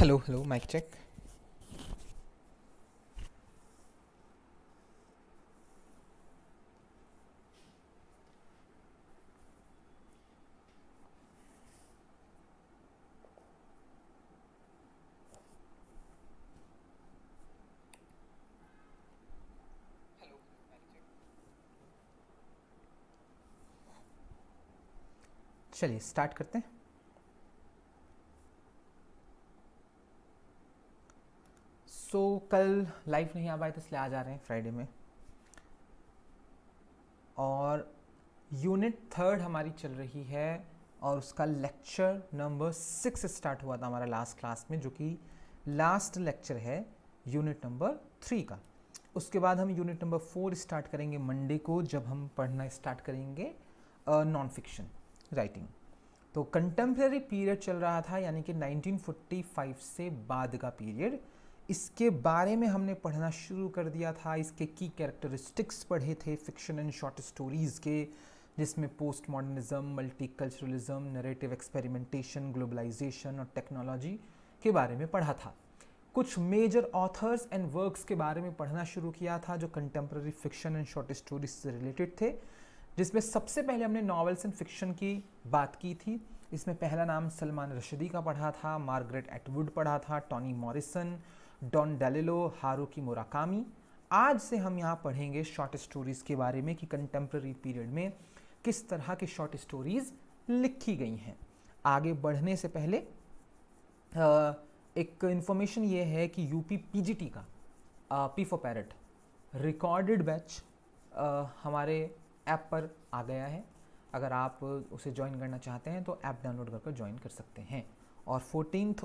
Hello hello mike check. चलिए start करते हैं। कल लाइव नहीं आ पाए तो इसलिए आज आ रहे हैं फ्राइडे में। और यूनिट थर्ड हमारी चल रही है और उसका लेक्चर नंबर 6 स्टार्ट हुआ था हमारा लास्ट क्लास में, जो कि लास्ट लेक्चर है यूनिट नंबर 3 का। उसके बाद हम यूनिट नंबर 4 स्टार्ट करेंगे मंडे को, जब हम पढ़ना स्टार्ट करेंगे नॉन फिक्शन राइटिंग। तो कंटेम्प्रेरी पीरियड चल रहा था, यानी कि 1945 से बाद का पीरियड। इसके बारे में हमने पढ़ना शुरू कर दिया था। इसके की कैरेक्टरिस्टिक्स पढ़े थे फिक्शन एंड शॉर्ट स्टोरीज़ के, जिसमें post modernism, multiculturalism, narrative experimentation, globalisation और टेक्नोलॉजी के बारे में पढ़ा था। कुछ मेजर ऑथर्स एंड वर्क्स के बारे में पढ़ना शुरू किया था जो contemporary fiction and short stories से रिलेटेड थे, जिसमें सबसे पहले हमने नॉवेल्स एंड फिक्शन की बात की थी। इसमें पहला नाम सलमान रश्दी का पढ़ा था, मार्गरेट एटवुड पढ़ा था, Toni Morrison, Don DeLillo, Haruki Murakami. आज से हम यहाँ पढ़ेंगे शॉर्ट स्टोरीज़ के बारे में कि कंटेम्प्रेरी पीरियड में किस तरह की शॉर्ट स्टोरीज़ लिखी गई हैं। आगे बढ़ने से पहले एक इन्फॉर्मेशन ये है कि यूपी पीजीटी का P for parrot recorded batch हमारे ऐप पर आ गया है। अगर आप उसे ज्वाइन करना चाहते हैं तो ऐप डाउनलोड करके ज्वाइन कर सकते हैं। और 14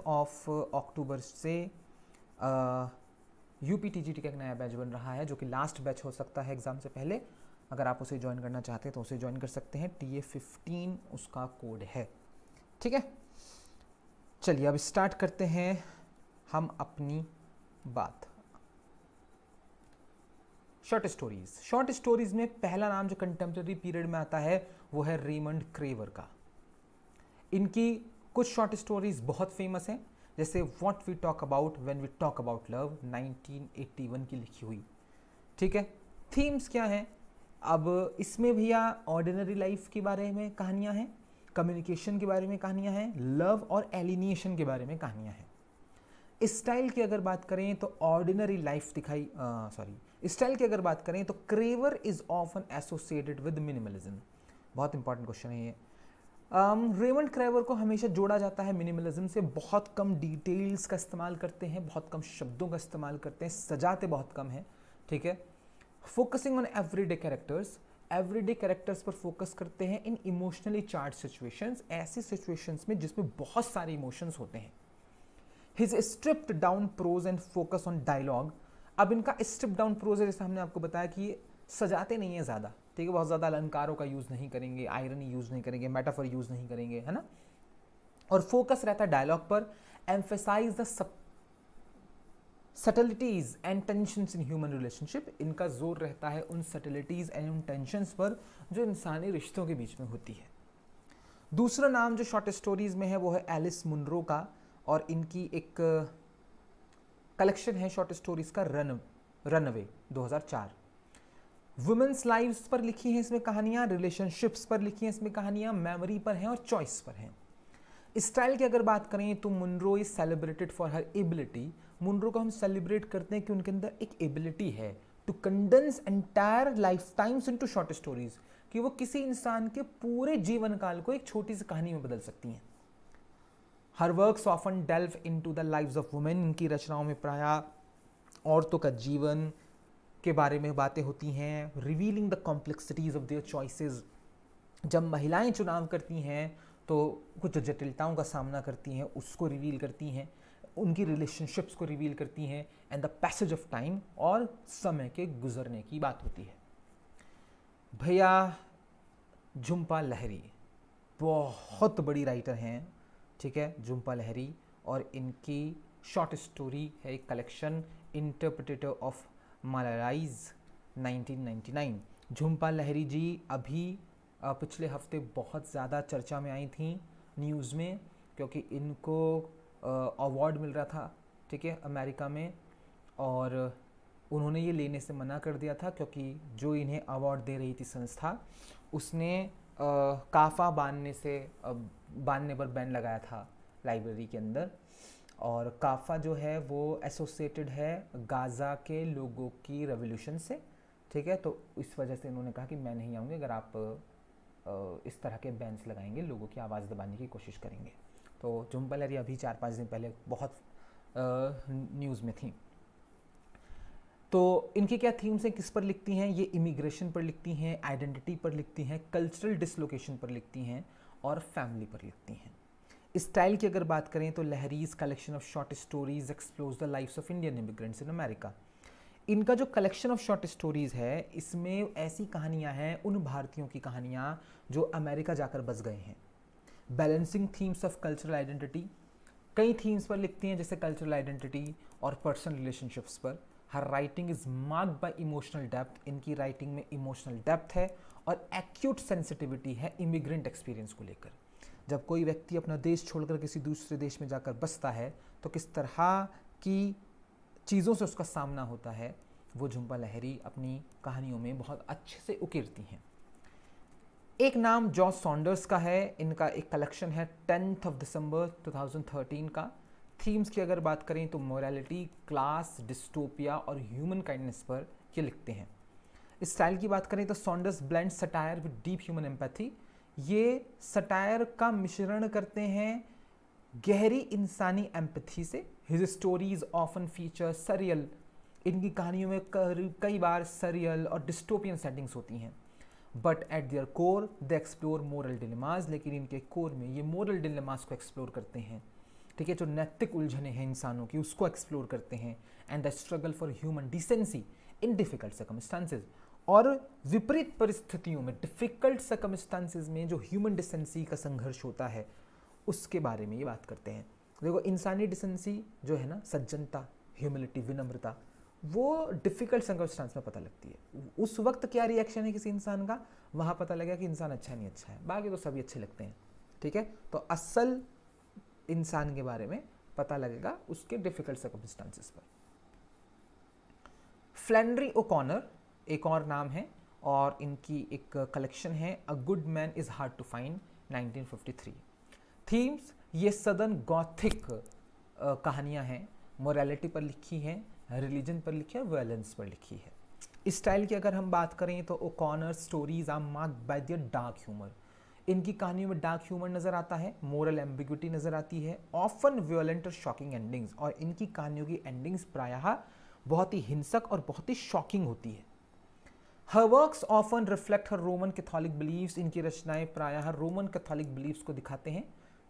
अक्टूबर से यूपी टीजीटी का एक नया बैच बन रहा है, जो कि लास्ट बैच हो सकता है एग्ज़ाम से पहले। अगर आप उसे ज्वाइन करना चाहते हैं तो उसे ज्वाइन कर सकते हैं। TA15 उसका कोड है। ठीक है, चलिए अब स्टार्ट करते हैं हम अपनी बात। शॉर्ट स्टोरीज में पहला नाम जो कंटेम्प्रेरी पीरियड में आता है वो है रेमंड क्रेवर का। इनकी कुछ शॉर्ट स्टोरीज बहुत फेमस हैं, जैसे what we talk about when we talk about love 1981 की लिखी हुई। ठीक है, थीम्स क्या हैं? अब इसमें भैया ऑर्डिनरी लाइफ के बारे में कहानियां हैं, कम्युनिकेशन के बारे में कहानियां हैं, लव और एलिनिएशन के बारे में कहानियां हैं। स्टाइल की अगर बात करें तो ऑर्डिनरी लाइफ स्टाइल की अगर बात करें तो Carver is often associated with minimalism. बहुत इंपॉर्टेंट क्वेश्चन है ये। रेमंड क्रेवर को हमेशा जोड़ा जाता है मिनिमलिज्म से। बहुत कम डिटेल्स का इस्तेमाल करते हैं, बहुत कम शब्दों का इस्तेमाल करते हैं, सजाते बहुत कम हैं। ठीक है, फोकसिंग ऑन एवरीडे कैरेक्टर्स पर फोकस करते हैं इन इमोशनली चार्ज सिचुएशंस, ऐसी सिचुएशंस में जिसमें बहुत सारे इमोशंस होते हैं। His stripped down prose and focus on dialogue. अब इनका स्ट्रिप डाउन प्रोज है, जैसे हमने आपको बताया कि ये सजाते नहीं है ज़्यादा। ठीक है, बहुत ज़्यादा अलंकारों का यूज़ नहीं करेंगे, आयरनी यूज़ नहीं करेंगे, मेटाफर यूज़ नहीं करेंगे, है ना। और फोकस रहता है डायलॉग पर। Emphasise the subtleties and tensions in human relationship. इनका जोर रहता है उन सटलिटीज एंड उन टेंशंस पर जो इंसानी रिश्तों के बीच में होती है। दूसरा नाम जो शॉर्ट स्टोरीज में है वो है एलिस मुनरो का, और इनकी एक कलेक्शन है शॉर्ट स्टोरीज का रनअवे 2004। वुमेन्स लाइव्स पर लिखी हैं इसमें कहानियां, रिलेशनशिप्स पर लिखी हैं इसमें कहानियां, मेमोरी पर हैं और चॉइस पर हैं। स्टाइल की अगर बात करें तो Munro is celebrated for her ability. Munro को हम सेलिब्रेट करते हैं कि उनके अंदर एक एबिलिटी है to condense entire life times into short stories, कि वो किसी इंसान के पूरे जीवन काल को एक छोटी सी कहानी में बदल सकती हैं। हर works often delve into the lives of women. इनकी रचनाओं में प्रायः औरतों का जीवन के बारे में बातें होती हैं। Revealing the complexities of their choices. जब महिलाएं चुनाव करती हैं तो कुछ जटिलताओं का सामना करती हैं, उसको रिवील करती हैं। उनकी रिलेशनशिप्स को रिवील करती हैं। And the passage of time, और समय के गुजरने की बात होती है। भैया झुम्पा लाहिरी बहुत बड़ी राइटर हैं। ठीक है, झुम्पा लाहिरी, और इनकी शॉर्ट स्टोरी है एक collection, interpreter of maladies 1999। Jhumpa Lahiri ji अभी पिछले हफ्ते बहुत ज़्यादा चर्चा में आई थी न्यूज़ में, क्योंकि इनको अवार्ड मिल रहा था, ठीक है, अमेरिका में, और उन्होंने ये लेने से मना कर दिया था क्योंकि जो इन्हें अवार्ड दे रही थी संस्था, उसने काफ़ा बांधने पर बैन लगाया था लाइब्रेरी के अंदर। और काफ़ा जो है वो एसोसिएटेड है गाज़ा के लोगों की रेवोल्यूशन से, ठीक है, तो इस वजह से इन्होंने कहा कि मैं नहीं आऊँगी अगर आप इस तरह के बैन्स लगाएंगे, लोगों की आवाज़ दबाने की कोशिश करेंगे। तो झुम्पा लाहिरी अभी 4-5 दिन पहले बहुत न्यूज़ में थी। तो इनकी क्या थीम्स हैं, किस पर लिखती हैं? ये इमिग्रेशन पर लिखती हैं, आइडेंटिटी पर लिखती हैं, कल्चरल डिसलोकेशन पर लिखती हैं और फैमिली पर लिखती हैं। स्टाइल की अगर बात करें तो Lahiri's collection of short stories explores the lives of Indian immigrants in America. इनका जो कलेक्शन ऑफ शॉर्ट स्टोरीज है, इसमें ऐसी कहानियां हैं, उन भारतीयों की कहानियां जो अमेरिका जाकर बस गए हैं। Balancing themes of cultural identity, कई थीम्स पर लिखती हैं जैसे कल्चरल आइडेंटिटी और पर्सनल रिलेशनशिप्स पर। हर writing is marked by emotional depth, इनकी राइटिंग में इमोशनल डेप्थ है और एक्यूट सेंसिटिविटी है इमिग्रेंट एक्सपीरियंस को लेकर। जब कोई व्यक्ति अपना देश छोड़कर किसी दूसरे देश में जाकर बसता है तो किस तरह की चीज़ों से उसका सामना होता है, वो झुम्पा लाहिरी अपनी कहानियों में बहुत अच्छे से उकेरती हैं। एक नाम जॉर्ज सॉन्डर्स का है, इनका एक कलेक्शन है 10 दिसंबर 2013 का। थीम्स की अगर बात करें तो मोरालिटी, क्लास, डिस्टोपिया और ह्यूमन काइंडनेस पर ये लिखते हैं। स्टाइल की बात करें तो Saunders blend satire with deep human empathy, ये सटायर का मिश्रण करते हैं गहरी इंसानी एम्पैथी से। His stories often feature surreal, इनकी कहानियों में कई बार सरियल और डिस्टोपियन सेटिंग्स होती हैं। But at there core they explore moral dilemmas, लेकिन इनके कोर में ये मोरल डिलेमास को एक्सप्लोर करते हैं, ठीक है, जो नैतिक उलझने हैं इंसानों की उसको एक्सप्लोर करते हैं। And the struggle for human decency in difficult circumstances, और विपरीत परिस्थितियों में, डिफिकल्ट सर्कमस्टांसेस में जो ह्यूमन डिसेंसी का संघर्ष होता है उसके बारे में ये बात करते हैं। देखो, इंसानी डिसेंसी जो है ना, सज्जनता, ह्यूमिलिटी, विनम्रता, वो डिफिकल्ट सर्कमस्टांस में पता लगती है। उस वक्त क्या रिएक्शन है किसी इंसान का, वहाँ पता लगा कि इंसान अच्छा नहीं अच्छा है, बाकी तो सभी अच्छे लगते हैं, ठीक है। तो असल इंसान के बारे में पता लगेगा उसके डिफिकल्ट सर्कमस्टांसेस पर। फ्लैंड्री ओकॉनर एक और नाम है और इनकी एक कलेक्शन है a good man is hard to find 1953। Themes ये सदर्न गॉथिक कहानियां हैं, मोरालिटी पर लिखी हैं, रिलीजन पर लिखी है, वायलेंस पर लिखी है। स्टाइल की अगर हम बात करें तो O'Connor stories are marked by their dark humour, इनकी कहानियों में डार्क ह्यूमर नजर आता है, मोरल एम्बिग्विटी नजर आती है, ऑफन वायलेंट और शॉकिंग एंडिंग्स, और इनकी कहानियों की एंडिंग्स प्रायः बहुत ही हिंसक और बहुत ही शॉकिंग होती है। हर वर्क्स ऑफन रिफ्लेक्ट हर रोमन कैथोलिक बिलीव्स, इनकी रचनाएं प्रायः रोमन कैथोलिक बिलीव्स को दिखाते हैं,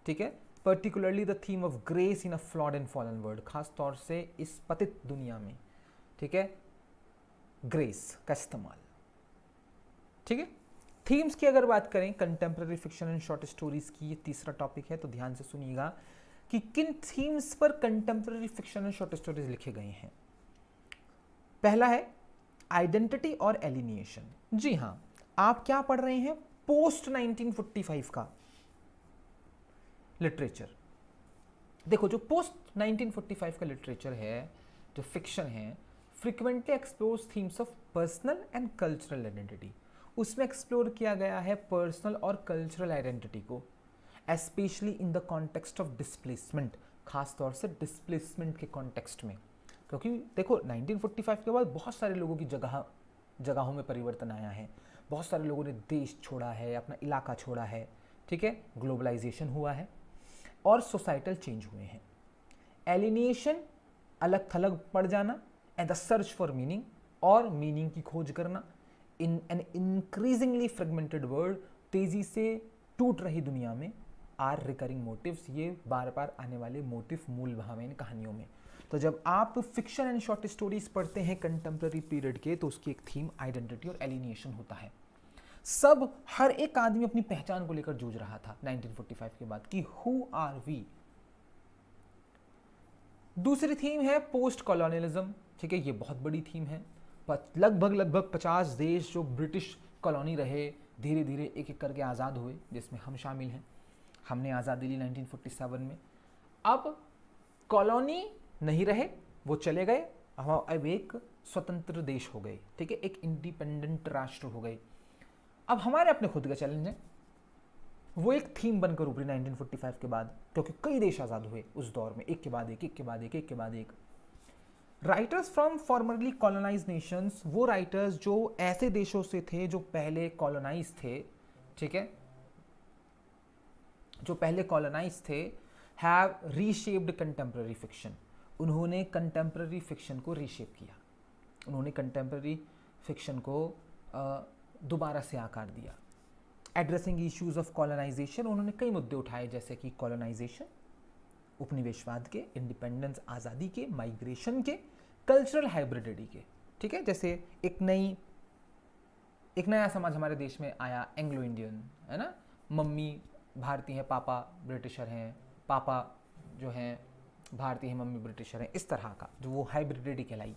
ठीक है। Particularly the theme of grace in a flawed and fallen world, खास तौर से इस पतित दुनिया में, ठीक है, ग्रेस का इस्तेमाल, ठीक है। थीम्स की अगर बात करें contemporary fiction and short stories की, ये तीसरा टॉपिक है, तो ध्यान से सुनिएगा कि किन थीम्स पर contemporary fiction and short stories लिखे गए हैं। पहला है आइडेंटिटी और एलिनिएशन। जी हाँ, आप क्या पढ़ रहे हैं, पोस्ट 1945 का लिटरेचर। देखो, जो पोस्ट 1945 का लिटरेचर है, जो फिक्शन है, frequently explores themes of personal and cultural identity. उसमें एक्सप्लोर किया गया है पर्सनल और कल्चरल आइडेंटिटी को, especially in the context of displacement, खास तौर से डिस्प्लेसमेंट के कॉन्टेक्स्ट में। क्योंकि देखो, 1945 के बाद बहुत सारे लोगों की जगहों में परिवर्तन आया है, बहुत सारे लोगों ने देश छोड़ा है, अपना इलाका छोड़ा है, ठीक है, ग्लोबलाइजेशन हुआ है और सोसाइटल चेंज हुए हैं। एलिनिएशन, अलग थलग पड़ जाना, and the search for meaning, और मीनिंग की खोज करना in an increasingly fragmented world, तेजी से टूट रही दुनिया में, आर रिकरिंग मोटिव्स, ये बार बार आने वाले मोटिव मूल भाव हैं इन कहानियों में। तो जब आप फिक्शन एंड शॉर्ट स्टोरीज पढ़ते हैं कंटेम्प्रेरी पीरियड के, तो उसकी एक थीम आइडेंटिटी और एलिनिएशन होता है। सब, हर एक आदमी अपनी पहचान को लेकर जूझ रहा था 1945 के बाद कि हु आर वी। दूसरी थीम है पोस्ट कॉलोनियलिज्म, ठीक है, ये बहुत बड़ी थीम है। लगभग 50 देश जो ब्रिटिश कॉलोनी रहे, धीरे धीरे एक एक करके आज़ाद हुए, जिसमें हम शामिल हैं। हमने आज़ादी ली 1947 में। अब कॉलोनी नहीं रहे, वो चले गए, अब एक स्वतंत्र देश हो गए, ठीक है, एक इंडिपेंडेंट राष्ट्र हो गए। अब हमारे अपने खुद के चैलेंज हैं, वो एक थीम बनकर उभरी 1945 के बाद, क्योंकि कई देश आज़ाद हुए उस दौर में, एक के बाद एक, एक के बाद एक, एक के बाद एक। Writers from formerly colonise nations, वो राइटर्स जो ऐसे देशों से थे जो पहले कॉलोनाइज थे, ठीक है, जो पहले कॉलोनाइज थे, हैव रीशेप्ड कंटेम्प्रेरी फिक्शन। उन्होंने कंटेम्प्रेरी फिक्शन को रीशेप किया, उन्होंने कंटेम्प्रेरी फिक्शन को दोबारा से आकार दिया। एड्रेसिंग इश्यूज ऑफ कॉलोनाइजेशन, उन्होंने कई मुद्दे उठाए, जैसे कि कॉलोनाइजेशन, उपनिवेशवाद के, इंडिपेंडेंस आज़ादी के, माइग्रेशन के, कल्चरल हाइब्रिडिटी के, ठीक है, जैसे एक नया समाज हमारे देश में आया, एंग्लो इंडियन, है ना, मम्मी भारतीय हैं, पापा ब्रिटिशर हैं, पापा जो हैं भारतीय हैं, मम्मी ब्रिटिशर हैं, इस तरह का जो वो हाइब्रिडिटी कहलाई।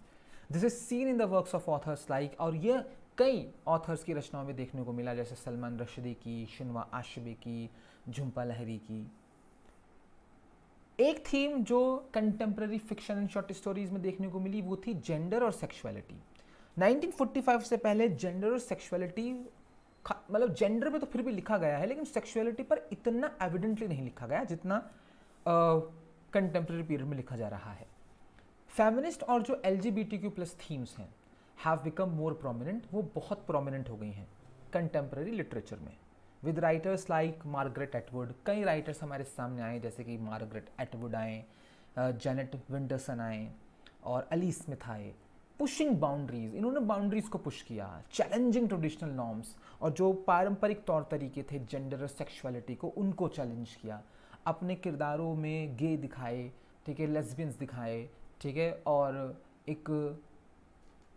This is seen in the works of authors like, और ये कई ऑथर्स की रचनाओं में देखने को मिला, जैसे सलमान रश्दी की, शिनवा आशबे की, झुम्पा लाहिरी की। एक थीम जो contemporary fiction and short stories में देखने को मिली, वो थी जेंडर और सेक्सुअलिटी। 1945 से पहले जेंडर और सेक्सुअलिटी, मतलब जेंडर पे तो फिर भी लिखा गया है, लेकिन सेक्सुअलिटी पर इतना एविडेंटली नहीं लिखा गया जितना कंटेम्प्रेरी पीरियड में लिखा जा रहा है। फेमिनिस्ट और जो LGBTQ+ थीम्स हैं हैव बिकम मोर प्रोमिनेंट, वो बहुत प्रोमिनेंट हो गई हैं कंटेम्प्रेरी लिटरेचर में, with writers like Margaret Atwood. कई राइटर्स हमारे सामने आए, जैसे कि मार्गरेट एटवुड आए, जेनेट विंटरसन आए और अली स्मिथ आए। पुशिंग बाउंड्रीज, इन्होंने बाउंड्रीज को पुश किया, चैलेंजिंग ट्रेडिशनल नॉर्म्स, और जो पारंपरिक तौर तरीके थे जेंडर और सेक्सुअलिटी को, उनको चैलेंज किया। अपने किरदारों में गे दिखाए, ठीक है, लेस्बियंस दिखाए, ठीक है, और एक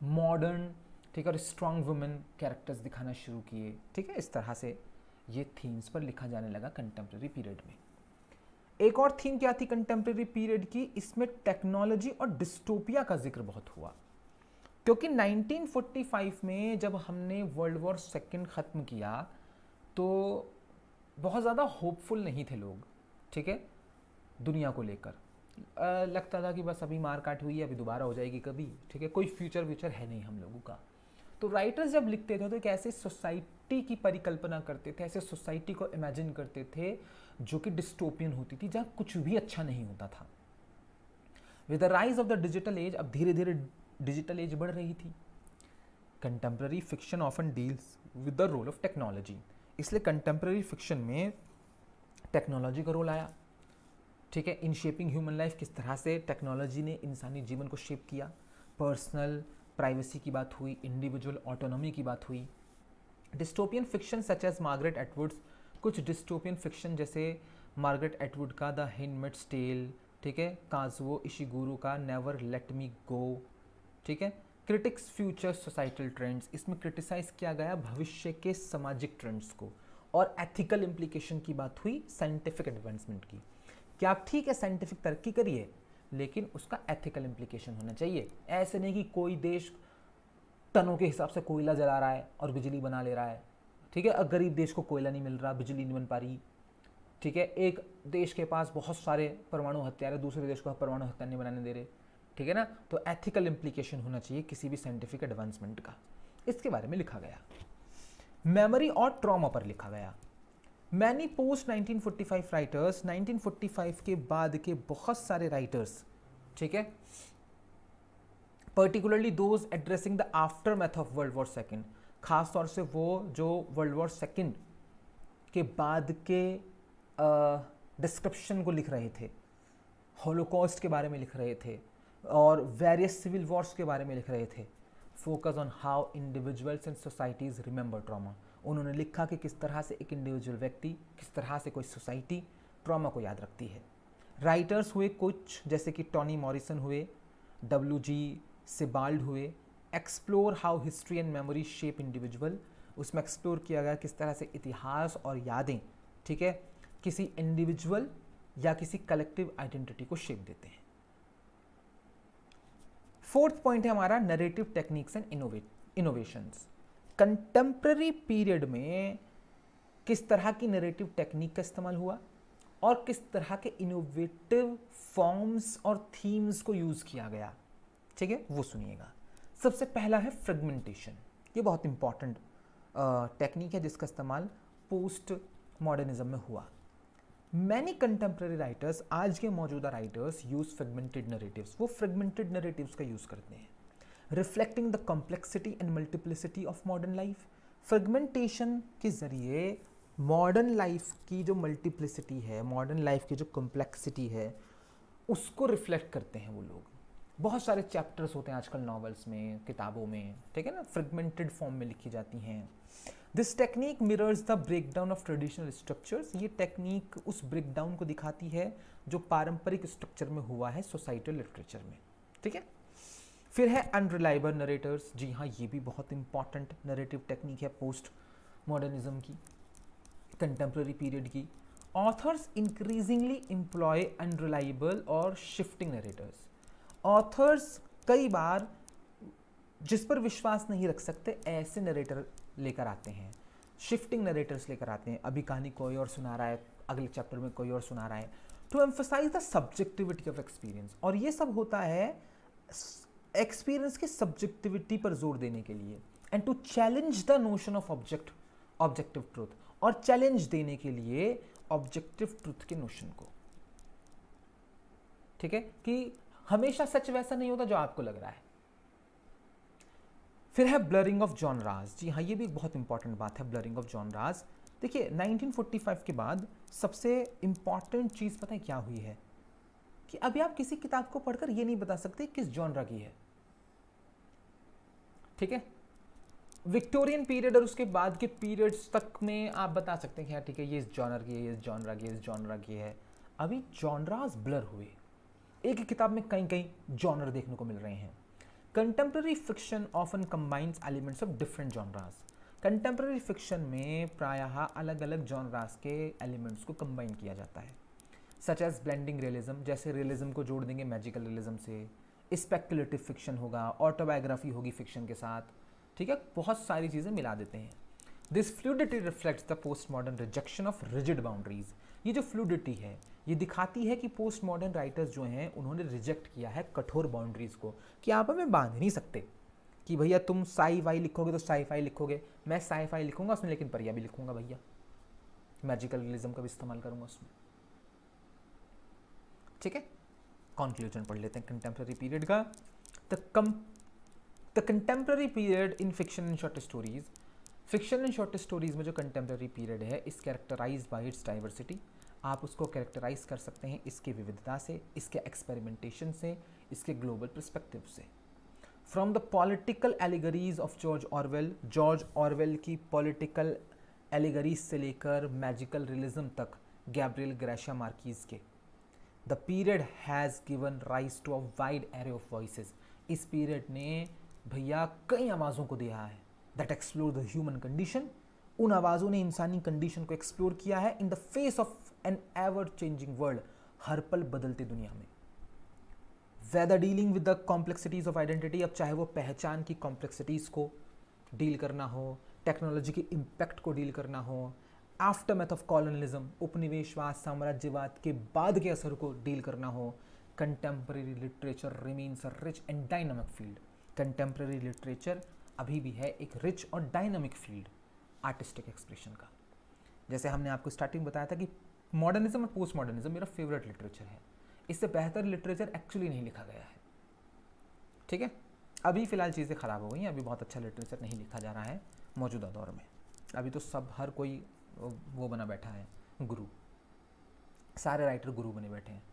मॉडर्न, ठीक है, और स्ट्रॉन्ग वुमेन कैरेक्टर्स दिखाना शुरू किए, ठीक है। इस तरह से ये थीम्स पर लिखा जाने लगा कंटेम्प्रेरी पीरियड में। एक और थीम क्या थी कंटेम्प्रेरी पीरियड की, इसमें टेक्नोलॉजी और डिस्टोपिया का जिक्र बहुत हुआ, क्योंकि 1945 में जब हमने वर्ल्ड वॉर सेकेंड ख़त्म किया तो बहुत ज़्यादा होपफुल नहीं थे लोग, ठीक है, दुनिया को लेकर। लगता था कि बस अभी मार काट हुई है, अभी दोबारा हो जाएगी कभी, ठीक है, कोई फ्यूचर है नहीं हम लोगों का। तो राइटर्स जब लिखते थे तो एक ऐसे सोसाइटी की परिकल्पना करते थे, ऐसे सोसाइटी को इमेजिन करते थे जो कि डिस्टोपियन होती थी, जहाँ कुछ भी अच्छा नहीं होता था। With the rise of the digital age, अब धीरे धीरे डिजिटल एज बढ़ रही थी। Contemporary fiction often deals with the role of technology, इसलिए कंटेम्प्रेरी फिक्शन में टेक्नोलॉजी का रोल आया, ठीक है, इन शेपिंग ह्यूमन लाइफ, किस तरह से टेक्नोलॉजी ने इंसानी जीवन को शेप किया। पर्सनल प्राइवेसी की बात हुई, इंडिविजुअल ऑटोनॉमी की बात हुई। Dystopian fiction such as Margaret Atwood's, कुछ डिस्टोपियन फिक्शन जैसे मार्गरेट एटवुड का द हैंडमेड्स टेल, ठीक है, काजुओ इशिगुरो का नेवर लेट मी गो, ठीक है। क्रिटिक्स फ्यूचर सोसाइटल ट्रेंड्स, इसमें क्रिटिसाइज किया गया भविष्य के सामाजिक ट्रेंड्स को। और एथिकल इम्प्लीकेशन की बात हुई साइंटिफिक एडवांसमेंट की, कि आप ठीक है साइंटिफिक तरक्की करिए, लेकिन उसका एथिकल इम्प्लीकेशन होना चाहिए। ऐसे नहीं कि कोई देश टनों के हिसाब से कोयला जला रहा है और बिजली बना ले रहा है, ठीक है, और गरीब देश को कोयला नहीं मिल रहा, बिजली नहीं बन पा रही, ठीक है। एक देश के पास बहुत सारे परमाणु हथियार है, दूसरे देश को परमाणु हथियार नहीं बनाने दे रहे, ठीक है ना। तो एथिकल इम्प्लीकेशन होना चाहिए किसी भी साइंटिफिक एडवांसमेंट का, इसके बारे में लिखा गया। मेमोरी और ट्रॉमा पर लिखा गया। मैनी पोस्ट 1945 राइटर्स, 1945 के बाद के बहुत सारे राइटर्स, ठीक है, particularly those addressing the after math of world war second, खास तौर से वो जो वर्ल्ड वॉर सेकेंड के बाद के डिस्क्रिप्शन को लिख रहे थे, हॉलोकॉस्ट के बारे में लिख रहे थे और वेरियस सिविल वॉर्स के बारे में लिख रहे थे। Focus on how individuals and societies remember trauma, उन्होंने लिखा कि किस तरह से एक इंडिविजुअल व्यक्ति, किस तरह से कोई सोसाइटी ट्रॉमा को याद रखती है। राइटर्स हुए कुछ जैसे कि टॉनी मॉरिसन हुए, WG सिबाल्ड हुए, explore how history and memory shape individual, उसमें एक्सप्लोर किया गया किस तरह से इतिहास और यादें, ठीक है, किसी इंडिविजुअल या किसी कलेक्टिव आइडेंटिटी को शेप देते हैं। फोर्थ पॉइंट है हमारा narrative techniques and innovations. Contemporary period में किस तरह की नरेटिव टेक्निक का इस्तेमाल हुआ और किस तरह के इनोवेटिव फॉर्म्स और थीम्स को यूज़ किया गया, ठीक है, वो सुनिएगा। सबसे पहला है फ्रेगमेंटेशन। ये बहुत इंपॉर्टेंट टेक्निक है जिसका इस्तेमाल पोस्ट मॉडर्निज्म में हुआ। मैनी कंटेम्प्रेरी राइटर्स, आज के मौजूदा राइटर्स, यूज फ्रेगमेंटेड नरेटिव्स। वो फ्रेगमेंटेड नरेटिव्स का यूज़ करते हैं, reflecting the complexity and multiplicity of modern life. Fragmentation के ज़रिए मॉडर्न लाइफ की जो मल्टीप्लिसिटी है, मॉडर्न लाइफ की जो कॉम्प्लेक्सिटी है, उसको रिफ्लेक्ट करते हैं वो लोग। बहुत सारे चैप्टर्स होते हैं आजकल नॉवेल्स में, किताबों में, ठीक है ना, फ्रेगमेंटेड फॉर्म में लिखी जाती हैं। This technique mirrors the breakdown of traditional structures. ये टेक्निक उस ब्रेकडाउन को दिखाती है जो पारंपरिक स्ट्रक्चर में हुआ है सोसाइटल लिटरेचर में, ठीक है। फिर है अनरिलायबल नरेटर्स। जी हाँ, ये भी बहुत इंपॉर्टेंट नरेटिव टेक्निक है पोस्ट मॉडर्निज्म की, कंटेम्प्रेरी पीरियड की। ऑथर्स इंक्रीजिंगली एम्प्लॉय अनरिलायबल और शिफ्टिंग नरेटर्स। ऑथर्स कई बार जिस पर विश्वास नहीं रख सकते ऐसे नरेटर लेकर आते हैं, शिफ्टिंग नरेटर्स लेकर आते हैं। अभी कहानी कोई और सुना रहा है, अगले चैप्टर में कोई और सुना रहा है, to emphasise the subjectivity of experience. और ये सब होता है एक्सपीरियंस की सब्जेक्टिविटी पर जोर देने के लिए, and to challenge the notion of objective truth, और चैलेंज देने के लिए ऑब्जेक्टिव ट्रूथ के नोशन को, ठीक है, कि हमेशा सच वैसा नहीं होता जो आपको लग रहा है। फिर है ब्लरिंग ऑफ जॉनरास। जी हाँ, ये भी एक बहुत इंपॉर्टेंट बात है, ब्लरिंग ऑफ जॉनरास। देखिए 1945 के बाद सबसे इंपॉर्टेंट चीज़ पता है क्या हुई है, कि अभी आप किसी किताब को पढ़कर ये नहीं बता सकते किस जॉनरा की है, ठीक है। विक्टोरियन पीरियड और उसके बाद के पीरियड्स तक में आप बता सकते हैं कि हाँ ठीक है, ये इस जॉनर की है, ये इस जॉनरा की है, इस जॉनरा की है। अभी जॉनरास ब्लर हुए, एक ही किताब में कई कई जॉनर देखने को मिल रहे हैं। Contemporary fiction often combines elements of different genres. Contemporary fiction में प्रायः अलग अलग जॉनरास के एलिमेंट्स को कंबाइन किया जाता है, सच एज ब्लेंडिंग रियलिज्म, जैसे रियलिज्म को जोड़ देंगे मैजिकल रियलिज्म से, स्पेकुलेटिव फिक्शन होगा, ऑटोबायोग्राफी होगी फिक्शन के साथ, ठीक है, बहुत सारी चीज़ें मिला देते हैं। This fluidity reflects the post modern rejection of rigid boundaries. ये जो फ्लूडिटी है ये दिखाती है कि पोस्ट मॉडर्न राइटर्स जो हैं उन्होंने रिजेक्ट किया है कठोर बाउंड्रीज को, कि आप हमें बांध नहीं सकते कि भैया तुम साई फाई लिखोगे तो साई फाई लिखोगे, मैं साई फाई लिखूंगा उसमें लेकिन परिया भी लिखूंगा भैया, मैजिकल रियलिज्म का भी इस्तेमाल करूंगा उसमें, ठीक है। कॉन्क्लूजन पढ़ लेते हैं कंटेम्प्रेरी पीरियड का। The contemporary period in fiction and short stories. Fiction and short stories में जो कंटेम्प्रेरी पीरियड है इस कैरेक्टराइज बाय इट्स डाइवर्सिटी। आप उसको कैरेक्टराइज कर सकते हैं इसके विविधता से, इसके एक्सपेरिमेंटेशन से, इसके ग्लोबल पर्सपेक्टिव से। From the political allegories of George Orwell की पॉलिटिकल एलिगरीज से लेकर मैजिकल रियलिज्म तक गैब्रियल ग्रेशिया मार्कीज के, the period has given rise to a wide array of voices. इस पीरियड ने भैया कई आवाज़ों को दिया है, that explore the human condition. उन आवाज़ों ने इंसानी कंडीशन को एक्सप्लोर किया है in the face of an ever changing world, हर पल बदलती दुनिया में। Whether dealing with the complexities of identity, अब चाहे वो पहचान की कॉम्प्लेक्सिटीज को डील करना हो, टेक्नोलॉजी के इम्पैक्ट को डील करना हो, आफ्टरमैथ ऑफ कॉलोनियलिज्म, उपनिवेशवाद साम्राज्यवाद के बाद के असर को डील करना हो, contemporary literature remains a rich and dynamic field. Contemporary literature अभी भी है एक रिच और डायनामिक फील्ड आर्टिस्टिक एक्सप्रेशन का। जैसे हमने आपको स्टार्टिंग बताया था कि मॉडर्निज्म और पोस्ट मॉडर्निज्म मेरा फेवरेट लिटरेचर है, इससे बेहतर लिटरेचर एक्चुअली नहीं लिखा गया है, ठीक है। अभी फ़िलहाल चीज़ें ख़राब हो गई हैं, अभी बहुत अच्छा लिटरेचर नहीं लिखा जा रहा है मौजूदा दौर में। अभी तो सब हर कोई वो बना बैठा है गुरु, सारे राइटर गुरु बने बैठे हैं।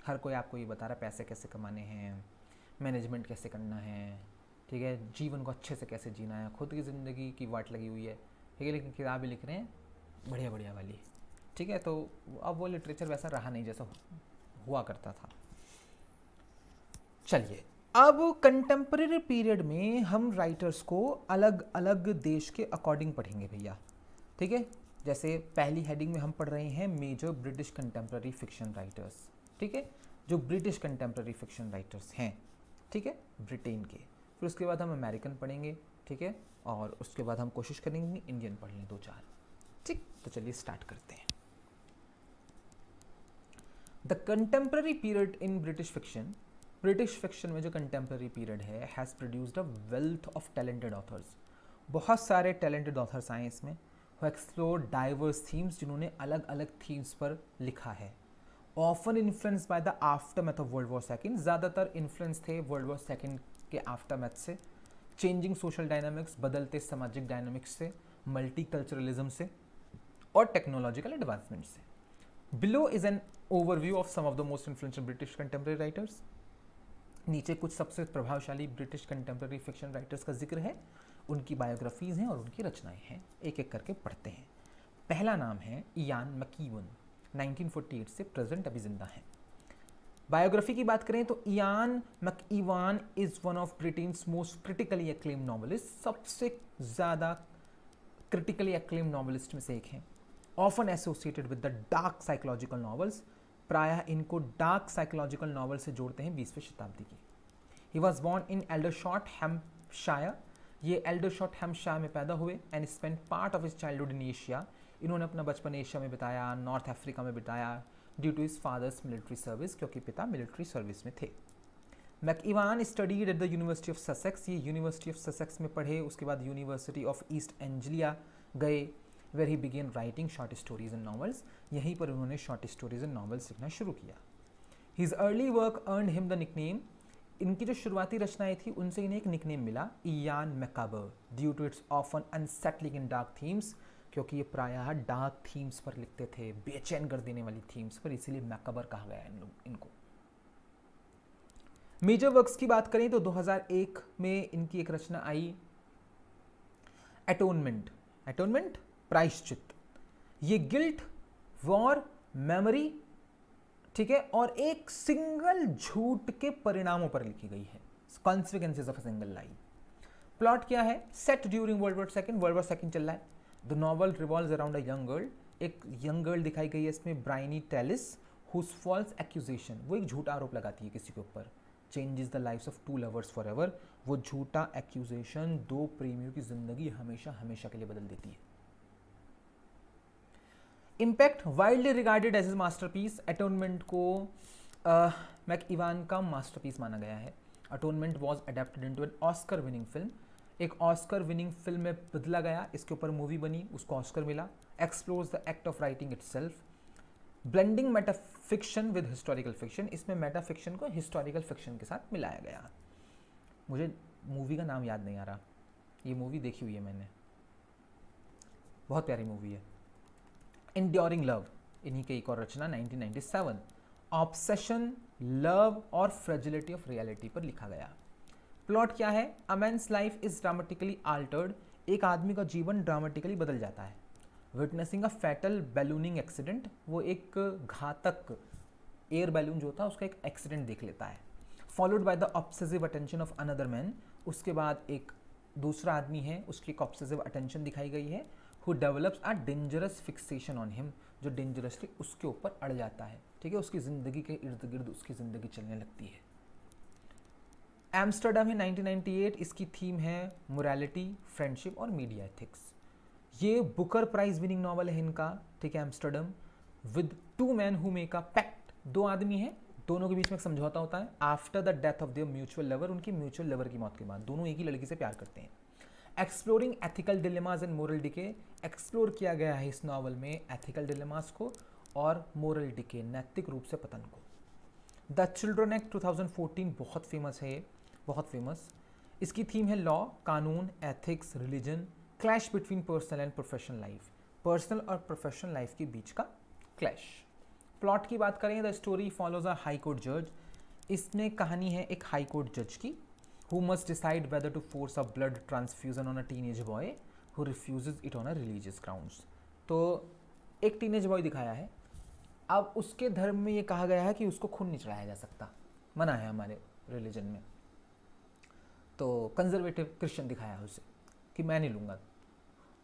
हर कोई आपको ये बता रहा है पैसे कैसे कमाने हैं, मैनेजमेंट कैसे करना है, ठीक है, जीवन को अच्छे से कैसे जीना है, खुद की ज़िंदगी की वाट लगी हुई है, ठीक है, लेकिन किताबें लिख रहे हैं बढ़िया बढ़िया वाली, ठीक है। तो अब वो लिटरेचर वैसा रहा नहीं जैसा हुआ करता था। चलिए, अब कंटेम्प्रेरी पीरियड में हम राइटर्स को अलग अलग देश के अकॉर्डिंग पढ़ेंगे भैया, ठीक है। जैसे पहली हेडिंग में हम पढ़ रहे हैं major British contemporary fiction writers, ठीक है, जो ब्रिटिश कंटेम्प्रेरी फिक्शन राइटर्स हैं, ठीक है, ब्रिटेन के। फिर उसके बाद हम अमेरिकन पढ़ेंगे, ठीक है, और उसके बाद हम कोशिश करेंगे इंडियन पढ़ लें 2-4, ठीक, तो चलिए स्टार्ट करते हैं। The contemporary period in British fiction में जो कंटेम्प्रेरी पीरियड है has produced a wealth of talented authors. बहुत सारे टैलेंटेड ऑथर्स आए इसमें, हु एक्सप्लोर डाइवर्स थीम्स, जिन्होंने अलग अलग थीम्स पर लिखा है। Often influence by the aftermath of world war second, ज़्यादातर इन्फ्लुएंस थे वर्ल्ड वॉर सेकेंड के आफ्टरमैथ से, चेंजिंग सोशल डायनामिक्स, बदलते सामाजिक डायनामिक्स से, मल्टीकल्चरलिज्म से और टेक्नोलॉजिकल एडवांसमेंट से। Below is an overview of some of the most influential British contemporary writers. नीचे कुछ सबसे प्रभावशाली ब्रिटिश कंटेम्प्रेरी फिक्शन राइटर्स का जिक्र है, उनकी बायोग्राफीज हैं और उनकी रचनाएं हैं, एक एक करके पढ़ते हैं। पहला नाम है इयान मैकीवन, 1948 से प्रेजेंट अभी जिंदा हैं। बायोग्राफी की बात करें तो Ian McEwan is one of Britain's most critically acclaimed novelists, सबसे ज़्यादा क्रिटिकली एक्लेम्ड नॉवेलिस्ट में से एक हैं। Often associated with the dark psychological novels, प्रायः इनको डार्क साइकोलॉजिकल नॉवेल से जोड़ते हैं 20वीं शताब्दी की। He was born in Aldershot Hampshire, ये एल्डरशॉट हैम्पशायर में पैदा हुए, and spend part of his childhood in Asia, इन्होंने अपना बचपन एशिया में बिताया, नॉर्थ अफ्रीका में बिताया, due to his father's military service, क्योंकि पिता मिलिट्री सर्विस में थे। McEwan studied at the university of Sussex, ये यूनिवर्सिटी ऑफ ससेक्स में पढ़े, उसके बाद यूनिवर्सिटी ऑफ ईस्ट एंजिलिया गए, where he began writing short stories and novels, यहीं पर उन्होंने शॉर्ट स्टोरीज एंड नॉवेल्स लिखना शुरू किया। His early work earned him the nickname, इनकी जो शुरुआती रचनाएं थी उनसे इन्हें एक निकनेम मिला, Ian Macabre, due to its often unsettling in dark themes, क्योंकि ये प्रायः डार्क थीम्स पर लिखते थे, बेचैन कर देने वाली थीम्स पर, इसीलिए मैकाबर कहा गया है इनको। मेजर वर्क्स की बात करें तो 2001 में इनकी एक रचना आई एटोनमेंट प्रायश्चित। ये गिल्ट, वॉर, मेमोरी, ठीक है, और एक सिंगल झूठ के परिणामों पर लिखी गई है, consequences of a single lie. Plot क्या है? Set during world war second चल रहा है। The novel revolves around a young girl, एक यंग गर्ल दिखाई गई है इसमें, ब्राइनी टेलिस, हुज फॉल्स एक्यूजेशन, वो एक झूठा आरोप लगाती है किसी के ऊपर, changes the lives of to lovers for ever, वो झूठा एक्यूजेशन दो प्रेमियों की जिंदगी हमेशा हमेशा के लिए बदल देती है। Impact, widely regarded as a masterpiece, atonement को मैकीवन का मास्टरपीस माना गया है। Atonement was adapted into an Oscar winning film, एक ऑस्कर विनिंग फिल्म में बदला गया, इसके ऊपर मूवी बनी, उसको ऑस्कर मिला। Explores the act of writing itself, blending metafiction with historical fiction, इसमें मेटाफिक्शन को हिस्टोरिकल फिक्शन के साथ मिलाया गया। मुझे मूवी का नाम याद नहीं आ रहा, ये मूवी देखी हुई है मैंने, बहुत प्यारी मूवी है। एंड्योरिंग लव, इन्हीं की एक और रचना 1997, ऑब्सेशन, लव और फ्रेजिलिटी ऑफ रियलिटी पर लिखा गया। प्लॉट क्या है? A man's life is dramatically altered, एक आदमी का जीवन ड्रामेटिकली बदल जाता है। Witnessing a fatal ballooning accident, वो एक घातक एयर बैलून जो होता है उसका एक एक्सीडेंट देख लेता है। Followed by the obsessive attention of another man, उसके बाद एक दूसरा आदमी है, उसकी एक ऑब्सेसिव अटेंशन दिखाई गई है, who develops a dangerous fixation on him, जो डेंजरसली उसके ऊपर अड़ जाता है, ठीक है, उसकी ज़िंदगी के इर्द गिर्द उसकी ज़िंदगी चलने लगती है। एम्स्टर्डम है 1998, इसकी थीम है मोरालिटी, फ्रेंडशिप और मीडिया एथिक्स। ये बुकर प्राइज विनिंग नॉवल है इनका, ठीक है, Amsterdam. With two man who make a pact, दो आदमी हैं, दोनों के बीच में एक समझौता होता है। After the death of their mutual lover, उनकी म्यूचुअल लवर की मौत के बाद दोनों एक ही लड़की से प्यार करते हैं। Exploring ethical dilemmas and moral decay, explore किया गया है इस नावल में एथिकल डिलेमास को और मोरल डिके, नैतिक रूप से पतन को। द चिल्ड्रन एक्ट 2014 बहुत फेमस है, बहुत फेमस। इसकी थीम है लॉ, कानून, ethics, religion, clash between personal and professional life, personal और प्रोफेशनल लाइफ के बीच का क्लैश। प्लॉट की बात करें, the story follows a high court जज, इसमें कहानी है एक हाई कोर्ट जज की, who must decide whether to force a blood transfusion on a teenage boy who refuses it on a religious grounds। तो एक टीनेज बॉय दिखाया है, अब उसके धर्म में ये कहा गया है कि उसको खून नहीं चढ़ाया जा सकता, मना है हमारे रिलीजन में, तो कंजर्वेटिव क्रिश्चियन दिखाया है उसे कि मैं नहीं लूँगा।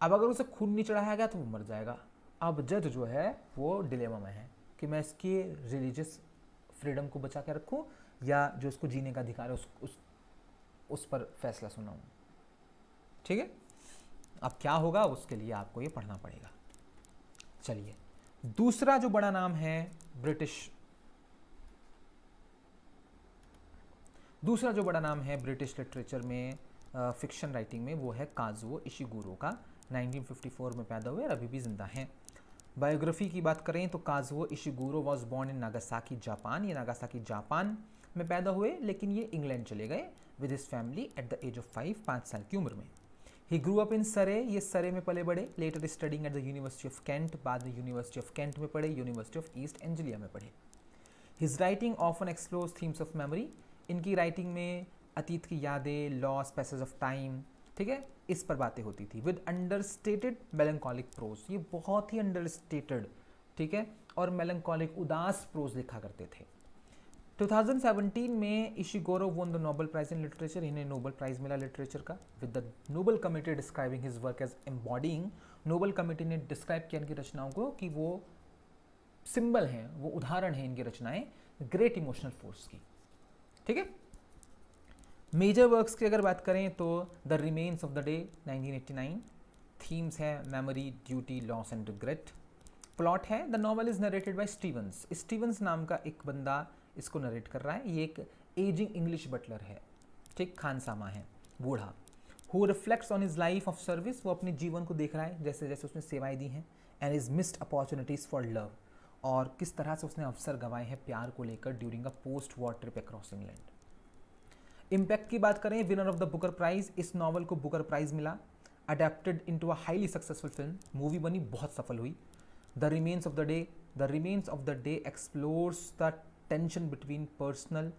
अब अगर उसे खून नहीं चढ़ाया गया तो वो मर जाएगा। अब जज जो है वो डिलेमा में है कि मैं इसकी रिलीजियस फ्रीडम को बचा के रखूँ या जो उसको जीने का अधिकार है उस पर फैसला सुनाऊँ। ठीक है, अब क्या होगा उसके लिए आपको ये पढ़ना पड़ेगा। चलिए, दूसरा जो बड़ा नाम है ब्रिटिश लिटरेचर में फिक्शन राइटिंग में, वो है काजुओ इशिगुरो का। 1954 में पैदा हुए और अभी भी जिंदा हैं। बायोग्राफी की बात करें तो Kazuo Ishiguro was born in Nagasaki Japan. ये नागासाकी जापान में पैदा हुए, लेकिन ये इंग्लैंड चले गए with his family at the age of 5 साल की उम्र में। ही ग्रू अप इन सरे, ये सरे में पले बड़े। Later studying at the university of Kent, बाद में यूनिवर्सिटी ऑफ कैंट में पढ़े, यूनिवर्सिटी ऑफ ईस्ट एंजिलिया में पढ़े। His writing often explores themes of memory, इनकी राइटिंग में अतीत की यादें, लॉस, पैसेज ऑफ टाइम, ठीक है, इस पर बातें होती थी। विद अंडरस्टेटेड मेलंकॉलिक प्रोज, ये बहुत ही अंडरस्टेटेड, ठीक है, और मेलंकॉलिक उदास प्रोज लिखा करते थे। 2017 में Ishiguro won the Nobel prize in literature, इन्हें नोबेल प्राइज मिला लिटरेचर का। With the Nobel committee describing his work as embodying, Nobel committee ने डिस्क्राइब किया इनकी रचनाओं को कि वो सिंबल हैं, वो उदाहरण हैं इनकी रचनाएं ग्रेट इमोशनल फोर्स की, ठीक है। मेजर वर्क्स की अगर बात करें तो the remains of the day 1989, themes है memory, duty, loss and regret. Plot है the novel is narrated by Stevens, Stevens नाम का एक बंदा इसको नरेट कर रहा है। ये एक एजिंग इंग्लिश बटलर है, ठीक, खानसामा है, बूढ़ा, who reflects on his life of service, वो अपने जीवन को देख रहा है जैसे जैसे उसने सेवाएं दी हैं, and is missed opportunities for love, और किस तरह से उसने अवसर गंवाए हैं प्यार को लेकर during a post war trip across England. Impact की बात करें, winner of the Booker prize, इस नॉवल को बुकर प्राइज मिला। Adapted into a highly successful film, movie बनी, बहुत सफल हुई। The remains of the day explores the tension between personal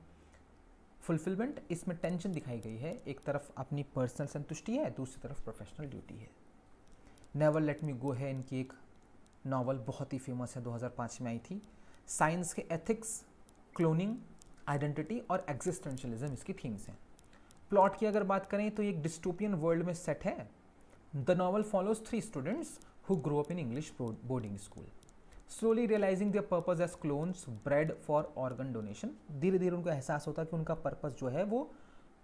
fulfilment, इसमें टेंशन दिखाई गई है, एक तरफ अपनी पर्सनल संतुष्टि है, दूसरी तरफ प्रोफेशनल ड्यूटी है। नेवर लेट मी गो है इनकी एक नॉवल, बहुत ही फेमस है, 2005 में आई थी। साइंस के एथिक्स, क्लोनिंग, आइडेंटिटी और एग्जिस्टेंशियलिज्म इसकी थीम्स हैं। प्लॉट की अगर बात करें तो एक डिस्टोपियन वर्ल्ड में सेट है। The novel follows 3 students who grow up in English boarding school, slowly realising their purpose as clones bred for organ donation. धीरे धीरे उनको एहसास होता है कि उनका पर्पस जो है वो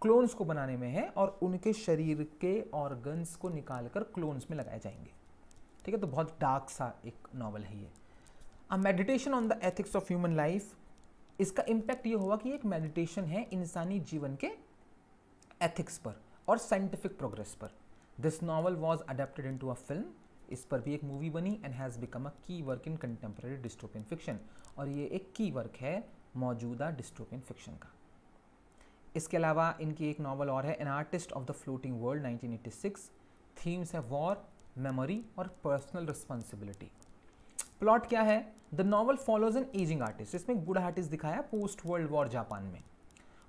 क्लोन्स को बनाने में है और उनके शरीर के ऑर्गन्स को निकालकर क्लोन्स में लगाए जाएंगे, ठीक है। तो बहुत डार्क सा एक नॉवल है ये। A meditation on the ethics of human life, इसका इम्पैक्ट ये हुआ कि एक मेडिटेशन है इंसानी जीवन के एथिक्स पर और साइंटिफिक प्रोग्रेस पर। This novel was adapted into a film, इस पर भी एक मूवी बनी, एंड हैज़ बिकम अ की work in contemporary dystopian fiction, और ये एक की वर्क है मौजूदा डिस्टोपियन फिक्शन का। इसके अलावा इनकी एक नॉवल और है, an artist of the floating world 1986, themes है वॉर, मेमोरी और पर्सनल रिस्पॉन्सिबिलिटी। प्लॉट क्या है, the novel follows an ageing artist, इसमें एक बूढ़ा आर्टिस्ट दिखाया पोस्ट वर्ल्ड वॉर जापान में,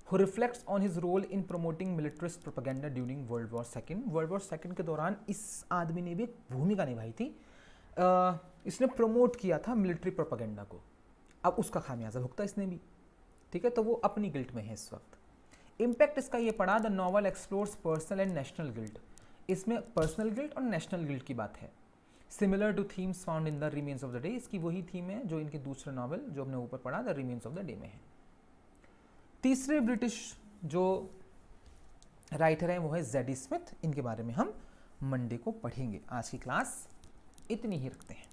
who reflects on his role in promoting militarist propaganda during world war second. World war second के दौरान इस आदमी ने भी एक भूमिका निभाई थी, इसने प्रमोट किया था मिलिट्री प्रोपेगेंडा को, अब उसका खामियाजा भुगता इसने भी, ठीक है, तो वो अपनी गिल्ट में है इस वक्त। इम्पैक्ट इसका ये पड़ा, the novel explores personal and national guilt, इसमें पर्सनल गिल्ट और नेशनल गिल्ट की बात है। Similar to themes found in the remains of the day, इसकी वही थीम है जो इनके दूसरे नॉवल जो हमने ऊपर पढ़ा the remains of the day में है। तीसरे ब्रिटिश जो राइटर हैं वो है जेडी स्मिथ, इनके बारे में हम मंडे को पढ़ेंगे। आज की क्लास इतनी ही रखते हैं।